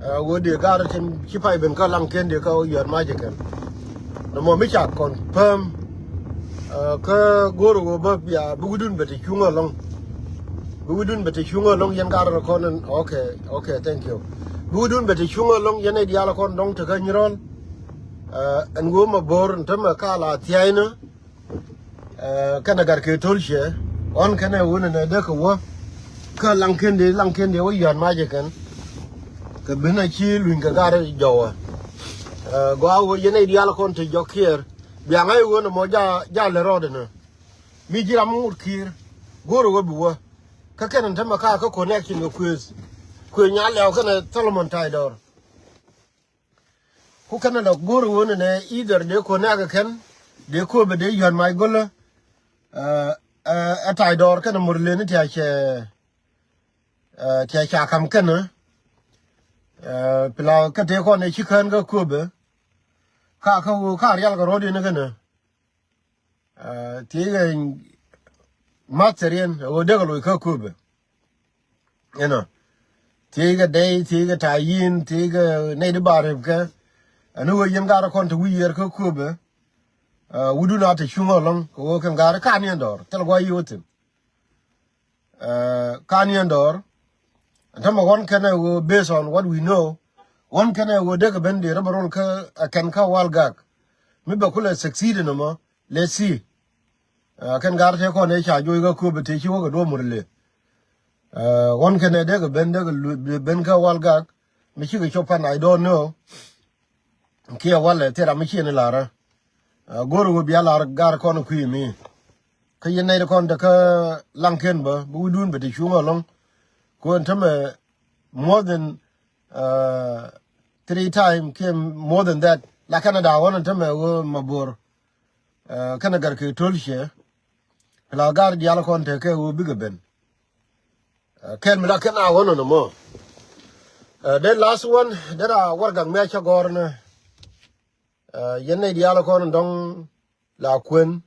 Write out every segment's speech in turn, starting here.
wo de gar tin chi pai ben ka lang ken de ka yer ma je ken no mo mi cha kon pam ka goro go ba ya bugudun bete chunga long bugudun bete chunga long yan gar kon okay thank you bugudun bete chunga long yan e diala kon dong ta ka nyiron an go ma bor ntama ka la tiaina kana gar ke tolche on kana wona na de ko wo ka lang ken de wo yer ma je ken ka bina chi luin ka gar jawa go awo yan e diala kon te jokier biang ai wo no mo ja le rode na mi jira mu kir goro go buwa ka kenan tama ka connection go quiz ku nya le ka na Solomon Taylor ku kana da goro wo ne either de ko na ga ken de ko be de yon mai gola a Taylor kana murle ni ta cha kam kana pla ka te ko ne chi kan ga ko be ka real ga rodi ne gana tiga materian o de ga ka kube tiga dai tiga tayin tiga ne de bare ka anu wo yin ga kon to wi yer ka kube wudu na ta shungo long ko kan ga ka ni ndor tel go yutin ka ni ndor antama one can based on what we know one can daga bende rabarol ka kan ka walgak mi ba kula succeed no mo let's see kan gar te ko ne cha joy ga ko bete chi wo ga do murle one can daga bende ben ka walgak mi chi ga chopan I don't know kia wala te ra mi chi ne lara goro go bia lar gar ko no ku mi ka yen ne ko da ka lanken ba bu dun bete chu long ko antama more than 3 times came more than that la Canada one and wo mabur kana gar ke tolche la gar di ala kon te ke wo biga ben ken mi la kana one no mo then last one that wargang me cha gorna yenne di ala kon dong la kwen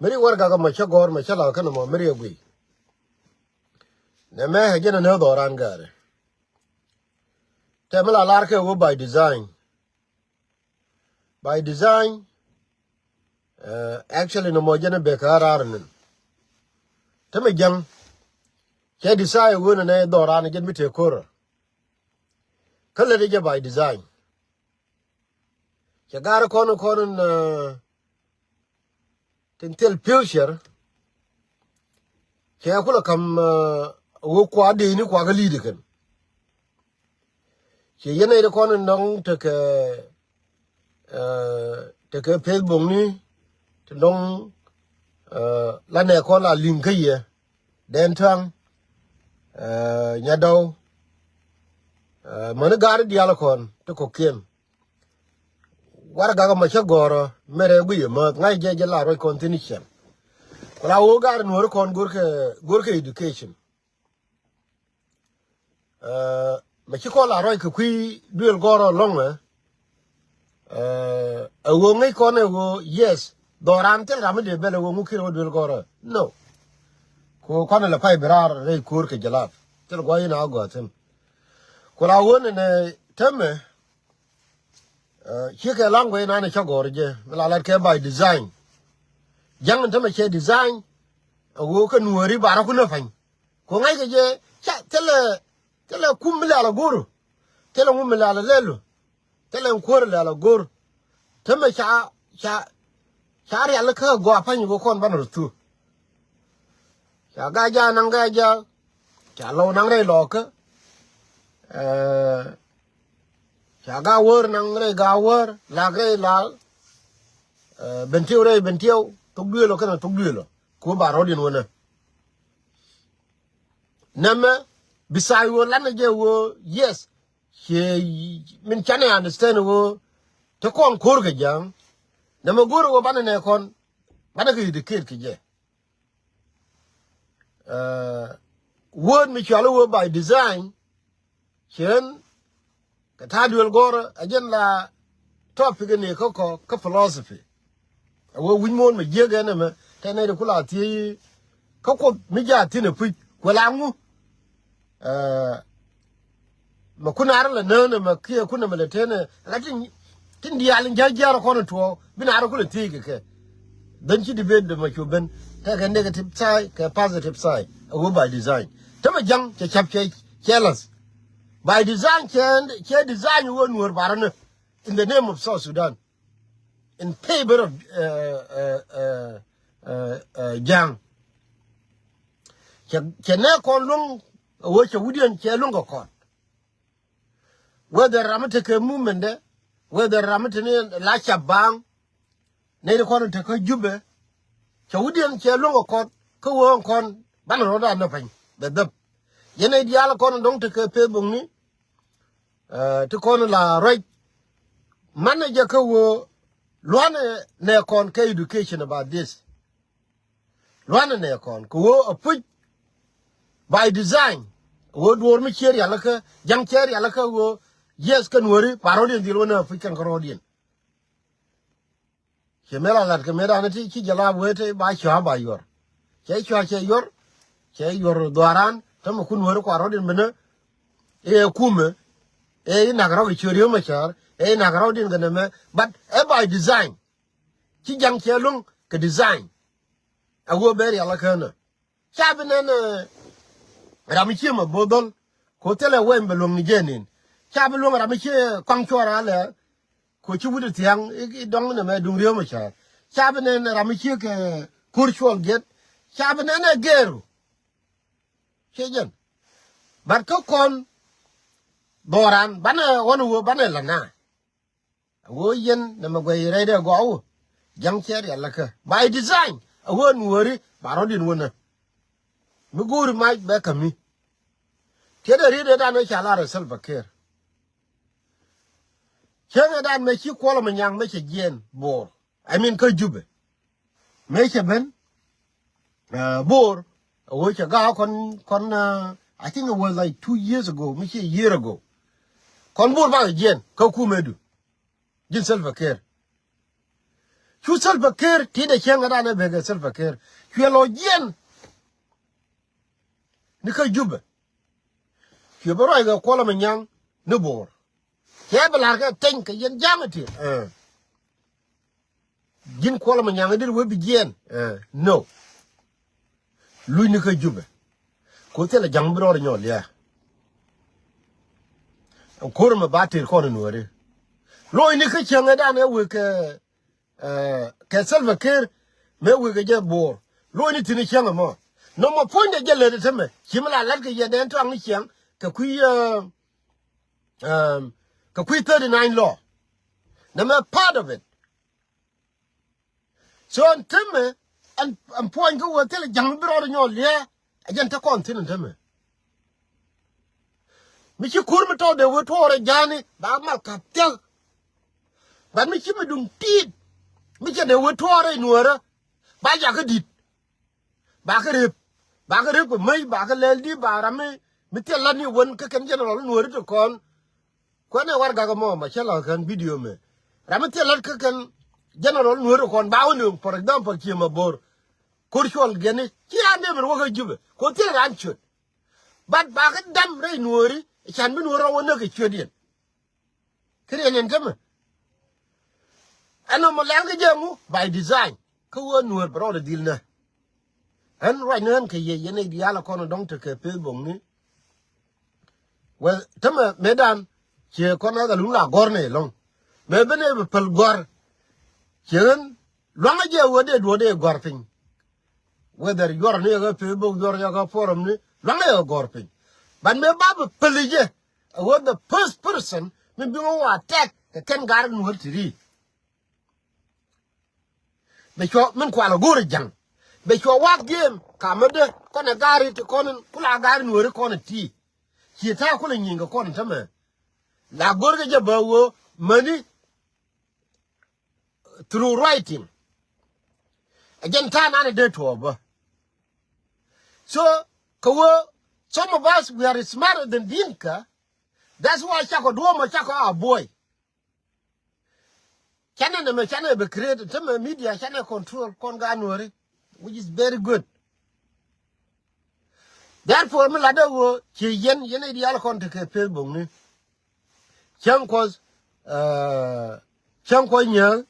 meri warga ga ma cha gor ma cha la kana mo meri gwi ne me ha jena no doran gare temela lar ke wo by design actually no mo jena be kararnen teme jang ke design wona ne doran gen mi te kor kala de by design ke gar kono tintel future ke akula kam wo kwa de ni kwa gali de kan ke yene de kono ndong te ke Facebook ni te ndong la ne ko la link ye den tang nyadaw man gar di ala kon to ko kem war ga ma cha goro mere gu ma ngai je la ro continuation la wo gar no kon gorke education ma chi ko la ro ku duel goro long wo ngai ko ne wo yes doran tel ram de bele wo ngukiro duel goro no ko kono la pai berar re kur ke jalap tel go ina go tem ko la wo ne teme chi ke langwe na ne cha gorje la la ke by design jang teme che design wo ka nuori bara ku na fan ko ngai ke je cha tele kumla la goro tele mumla la lelo tele nkor la goro teme cha ri ala ka go afan go kon banur tu cha ga ja nang ga ja cha lo nang re lo ka cha ga wor nang re ga wor la ge la bentiu to duelo kana to duelo ko ba rodin wona nama bisai wo lana je wo yes she min chane understand wo to kon kor ga jang nama goro wo bana ne kon bana ga educate ke je word mi chalo wo by design chen ka ta duel goro ajen la topic ne ko philosophy wo win mon me je ga na me tane de kula ti ko mi ja ti ne pu ko la ngu ma kuna ar la ne ma kia kuna ma le tene lakin tin di alin jajjar ko no to bina ar kula tege ke dan ci debate da ma ko ben ta ga negative side ka positive side go by design ta ma jang ke chapche careless by design ke design won wor barana in the name of South Sudan in favor of jang ke ne kon lung wo ke wudian ke lung ko whether ramate ke movement de whether ramate ne la chabang ne ko te ko jube ke wudian ke lung ko wo kon ban ro da na pan de yene diala ko dong te ke pe bung ni te ko la right manager ko wo luane ne kon ke education about this luane ne kon ko wo put by design wo dor mi cher yala ka jang cher yala ka wo yes kan wori parodian dilo na african parodian kemela lat kemera na ti ki jala wete ba cha ba yor che yor doaran tam kun wori parodian mena e kume e na garo ki chorio ma char e na garo din gana me but e by design ki jang che lung ke design a wo ber yala kana chabene ne ramichi ma bodol ko tele wembe long ni jenin chabe long ramichi kwangchora le ko chibude tiang dong ne me dung rio ma cha chabe ne ramichi ke kurchol get chabe ne geru chejen bar ko kon boran bana wonu wo bana lana wo yen ne ma gwe rede go jang cher ya laka by design won wori barodin wona mi gori ma be kami kede rede da no chala ra self care kede da me chi kwolo manyang me che gen bor I mean ko jube me che ben bor wo che ga kon I think it was like 2 years ago me che year ago kon bor ba gen ko ku medu jin self care chu self care ti de chenga da ne be self care kwelo gen ni ko jube ke baro ga kwolo manyang ne bor ke bala ga ten ke yen jamati jin kwolo manyang dir we bi gen no lu ni ko jube ko tele jang bro nyol ya ko ma batir ko no re lo ni ko chenga da ne we ke self care me we ga je bor lo ni tini chenga mo no mo point de le de teme kimla lat ke ye den to ang cheng ka kui 39 law na me part of it so on teme and point go we tele jang bro nyol ya ajan ta kon tin teme mi ci kur mi to de we to re jani ba mal ka tel ba mi ci mi dum tit mi ci de we to re nuora ba ja ka dit ba ka rep ko mai ba ka lel di ba ra mi tel la ni won ka ken general nuora to kon ko ne war ga mo ma chala kan video me ra mi tel la ka ken general nuora kon ba woni for example ci ma bor kurshol gene ci ande mi wo ka jube ko tel ran chut ba ka dam re nuori chan bin wora wona ke chodien kire nen tama ano mo lang jamu by design ko won wor bro de dilna an right nan ke ye ne diala kono dong te ke pe bong ni well tama medan che kono ga lula gorne long me bene be pel gor chen longa je wode do de gor pin whether yor ne ga pe bong yor ya ga forum ni longa yo gor pin but me babu pelije was the first person me be who attack the ken garden wor tiri be cho men kwala gore jang be cho wat game kamade kono gari to kono kula gari wor kono ti ki ta kula nyinga kono tama la gorge je bawo money through writing again time and day to ba so ko some of us, we are smarter than Dinka. That's why Chako Duomo Chako our boy. Channel be created, some media channel control Konganori, which is very good. Therefore, Milado, Chiyen, Yene, the Alcon take a pebble. chang ko nyang